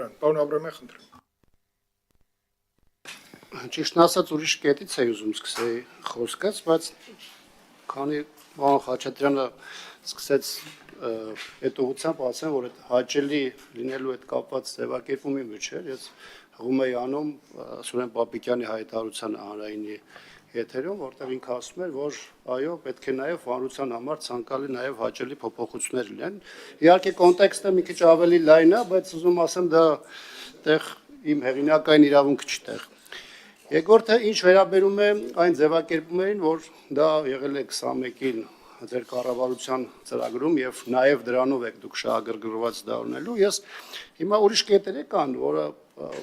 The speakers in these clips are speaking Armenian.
դրան։ Պարոն Աբրամյան, խնդրեմ։ Ճիշտն ասած ուրիշ կետից էի ուզում սկսեի խոսքս, բայց քանի պարոն Խաչատրյանը սկսեց այդ ուղղությամբ ասեմ, որ այդ հաճելի լինելու հետ կապված ձևակերպումի մեջ էր, ես հղում էի անում Սուրեն Պապիկյանի հայտարարությանը հանրայինի եթերում, որտեղ ինքը ասում էր, որ այո, պետք է նաև հանրության համար ցանկալի նաև հաճելի փոփոխություններ լինեն։ Իհարկե կոնտեքստը մի քիչ ավելի լայն է, բայց ուզում ասեմ դա տեղ իմ հեղինակային իրավունքը չտեղ։ Երկրորդը ինչ վերաբերում է այն ձևակերպումներին, որ դա եղել է 21-ին ձեր կառավարության ծրագրում եւ նաեւ դրանով եք դուք շահագրգռված դա ունելու, ես հիմա ուրիշ կետեր կան, որը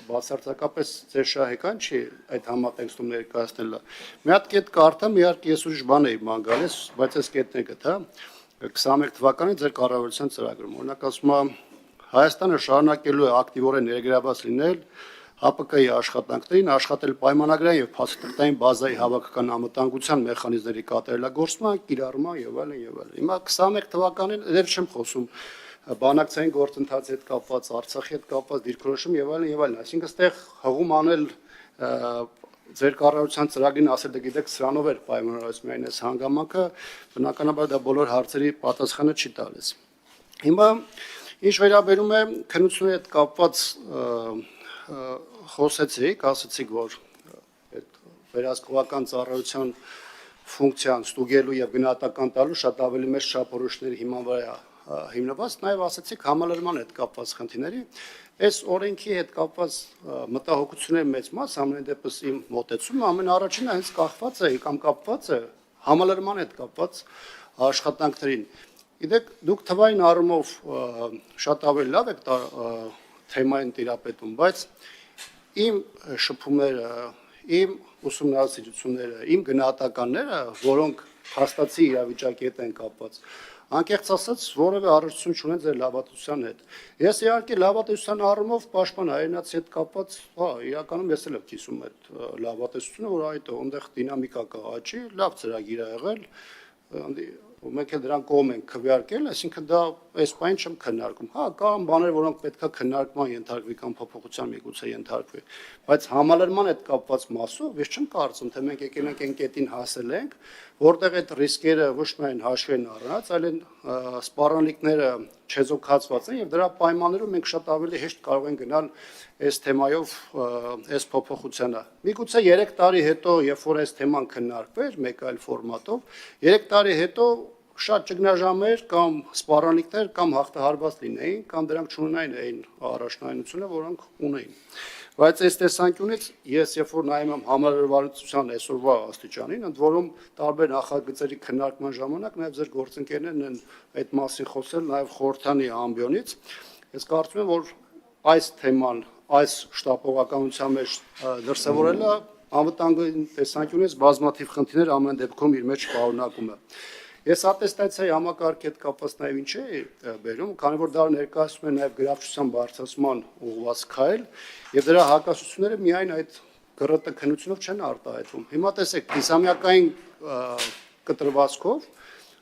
բացարձակապես ձեր շահեկան չի այդ համատեքստում ներկայացնելը։ Մի հատ կետ կարդամ, իհարկե ես ուրիշ բան էի ման գալիս, բայց այս կետն է գտա 21 թվականին ձեր կառավարության ծրագրում։ Օրինակ ասում է Հայաստանը շարունակելու է ակտիվորեն ներգրավված լինել ՀԱՊԿ-ի աշխատանքներին, աշխատել պայմանագրային եւ փաստաթղթային բազայի հավաքական անվտանգության մեխանիզմների կատարելագործման, կիրառման եւ այլն եւ այլն։ Հիմա 21 թվականին դեռ չեմ խոսում բանակցային գործընթացի հետ կապված, Արցախի հետ կապված դիրքորոշում եւ այլն եւ այլն, այսինքն այստեղ հղում անել ձեր կառավարության ծրագրին ասել դե գիտեք սրանով էր պայմանավորված միայն այս հանգամանքը, բնականաբար դա բոլոր հարցերի պատասխանը չի տալիս։ Հիմա ինչ վերաբերում է քննությունների հետ կապված խոսեցիք, ասացիք, որ այդ վերահսկողական ծառայության ֆունկցիան ստուգելու եւ գնահատական տալու շատ ավելի մեծ չափորոշիչների հիման վրա հիմնված, նաեւ ասացիք համալրման հետ կապված խնդիրների, այս օրենքի հետ կապված մտահոգությունների մեծ մաս ամեն դեպս իմ մոտեցումը ամենաառաջինը հենց կախված է կամ կապված է համալրման հետ կապված աշխատանքներին։ Գիտեք, դուք թվային առումով շատ ավելի լավ եք թեմային տիրապետում, բայց իմ շփումները, իմ ուսումնասիրությունները, իմ գնահատականները, որոնք հաստատի իրավիճակի հետ են կապված, անկեղծ ասած որևէ առնչություն չունեն ձեր լավատեսության հետ։ Ես իհարկե լավատեսության առումով պաշտպան հայրենացի հետ կապված, իրականում ես էլ եմ կիսում այդ լավատեսությունը, որ այդ այնտեղ դինամիկա կա աճի, լավ ծրագիր ա եղել, մենք էլ դրան կողմ ենք քվեարկել, այսինքն դա այս բանը չեմ քննարկում։ Հա, կան բաներ, որոնք պետքա քննարկման ենթարկվի կամ փոփոխության միգուցե ենթարկվի, բայց համալրման հետ կապված մասով ես չեմ կարծում, թե մենք եկել ենք այն կետին հասել ենք, որտեղ այդ ռիսկերը ոչ միայն հաշվի են առնած, այլ սպառնալիքները չեզոքացված են եւ դրա պայմաններում մենք շատ ավելի հեշտ կարող ենք գնալ այս թեմայով այս փոփոխությանը։ Միգուցե 3 տարի հետո, երբ որ այս թեման քննարկվեր մեկ այլ ֆորմատով, 3 տարի հետո շատ ճգնաժամեր կամ սպառնալիքներ կամ հաղթահարված լինեին, կամ դրանք չունենային այն առաջնայինությունը, որոնք ունեին։ Բայց այս տեսանկյունից ես երբ որ նայում եմ համալրվածության այսօրվա աստիճանին, ընդ որում տարբեր նախագծերի քննարկման ժամանակ նաև ձեր գործընկերներն են այդ մասին խոսել, նաև խորհրդանի ամբիոնից, ես կարծում եմ, որ այս թեման, այս շտապողականության մեջ դրսևորելը անվտանգության տեսանկյունից բազմաթիվ խնդիրներ ամեն դեպքում իր մեջ պարունակում է։ Ես ատեստացիայի համակարգի հետ կապված նաև ինչ է բերում, քանի որ դա ներկայացնում է նաև գրավչության բարձրացման ուղղված քայլ, եւ դրա հակասությունները միայն այդ ԳՌՏ քննությունով չեն արտահայտվում։ Հիմա տեսեք, կիսամյակային կտրվածքով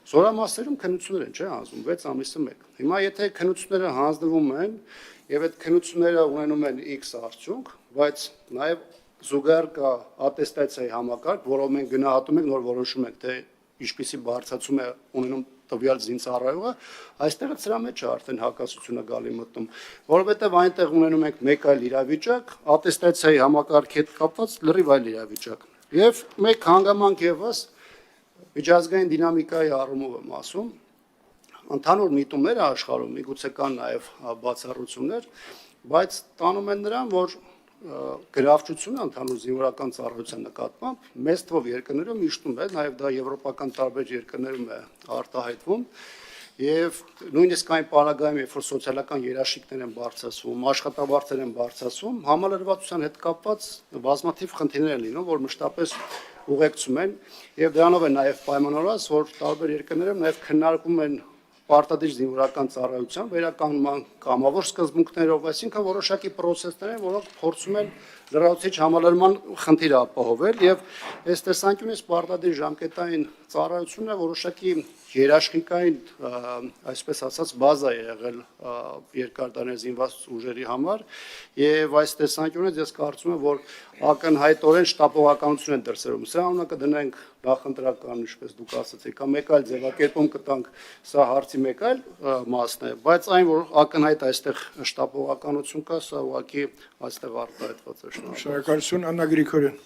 զորամասերում քննություններ են, չէ՞, հանձնում 6 ամիսը մեկ։ Հիմա եթե քննությունները հանձնվում են եւ այդ քննությունները ունենում են X արդյունք, բայց նաև զուգահեռ կա ատեստացիայի համակարգ, որով մենք գնահատում ենք, նոր որոշում ենք, թե ինչպիսի բարձրացում է ունենում տվյալ զինծառայողը, այստեղ սրա մեջ է արդեն հակասությունը գալի մտնում, որովհետև այնտեղ ունենում ենք մեկ այլ իրավիճակ, ատեստացիայի համակարգի հետ կապված լրիվ այլ իրավիճակ։ Եվ մեկ հանգամանք եւս միջազգային դինամիկայի առումով եմ ասում, ընդհանուր միտումները աշխարհում միգուցե կան նաև բացառություններ, բայց տանում են նրան, որ գրավչությունը ընդհանուր զինվորական ծառայության նկատմամբ մեծ թվով երկրներում իշտում է, նաև դա եվրոպական տարբեր երկրներում է արտահայտվում եւ նույնիսկ այն պարագայում, երբ որ սոցիալական երաշխիքներ են բարձրացվում, աշխատավարձեր են բարձրացվում, համալրվածության հետ կապված բազմաթիվ խնդիրներ են լինում, որ մշտապես ուղեկցում են եւ դրանով է նաև պայմանավորված, որ տարբեր երկրներում նաև քննարկում են պարտադիր զինվորական ծառայության վերականգնման կամավոր սկզբունքներով, այսինքն որոշակի process-ներ են, որոնք փորձում են լրացուցիչ համալրման խնդիրը ապահովել եւ այս տեսանկյունից պարտադիր ժամկետային ծառայությունը որոշակի երաշխիքային, այսպես ասած, բազա է եղել երկարդարներ զինված ուժերի համար եւ այս տեսանկյունից ես կարծում եմ, որ ակնհայտորեն շտապողականություն են դրսևորում։ Սրա անունը կդնենք նախընտրական, ինչպես դուք ասացիք, կամ մեկ այլ ձևակերպում կտանք, սա հարցի մեկ այլ մասն է, բայց այն, որ ակնհայտ այստեղ շտապողականություն կա, սա ուղղակի այստեղ արտահայտված է։ Շնորհակալություն, Աննա Գրիգորյան։